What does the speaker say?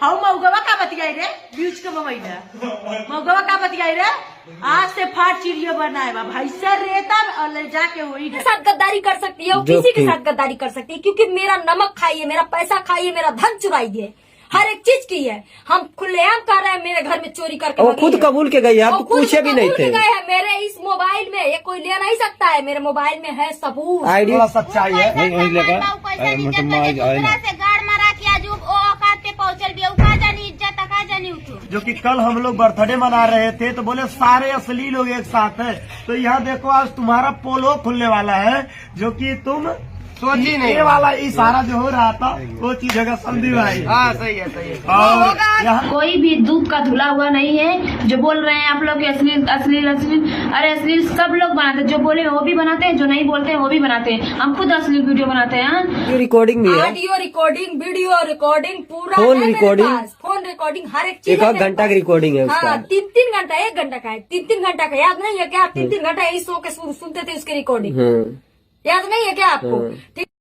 How मऊगवा का बतियाई रे बीच के ममैला मऊगवा का बतियाई रे आज से फाट चिड़िया बनाए बा भाई सर रेता और ले जाके वही के साथ गद्दारी कर सकती है, वो किसी के साथ गद्दारी कर सकती है, क्योंकि मेरा नमक खाइए, मेरा पैसा खाइए, मेरा धन चुराइए, हर एक चीज की है। हम खुलेआम कर रहे हैं, मेरे घर में चोरी करके वो खुद कबूल के गई, आप पूछे भी नहीं थे। गए हैं मेरे इस मोबाइल में, ये कोई ले नहीं सकता है, मेरे मोबाइल में है सबूत। आईडी सच्चाई है जो कि कल हम लोग बर्थडे मना रहे थे तो बोले सारे असली लोग एक साथ हैं। तो यहाँ देखो आज तुम्हारा पोलो खुलने वाला है जो कि तुम सोची नहीं, ये वाला इशारा जो हो रहा था वो चीज जगह समझी भाई। हाँ सही है सही है। और यहाँ कोई भी दूध का धुला हुआ नहीं है। जो बोल रहे हैं आप लोग अश्लील अश्लील अश्लील, अरे अश्लील सब लोग बनाते हैं, जो बोले वो भी बनाते हैं, जो नहीं बोलते हैं वो भी बनाते हैं। हम खुद अश्लील वीडियो बनाते हैं, रिकॉर्डिंग भी है, ऑडियो रिकॉर्डिंग, वीडियो रिकॉर्डिंग, पूरा फोन रिकॉर्डिंग, फोन रिकॉर्डिंग, हर एक चीज। एक घंटा की रिकॉर्डिंग है उसका। हाँ 3-3 घंटा, 1 घंटा का है, 3-3 घंटा का, याद नहीं है क्या? 3-3 घंटा यही सो के सुनते थे उसकी रिकॉर्डिंग, याद नहीं है क्या आपको?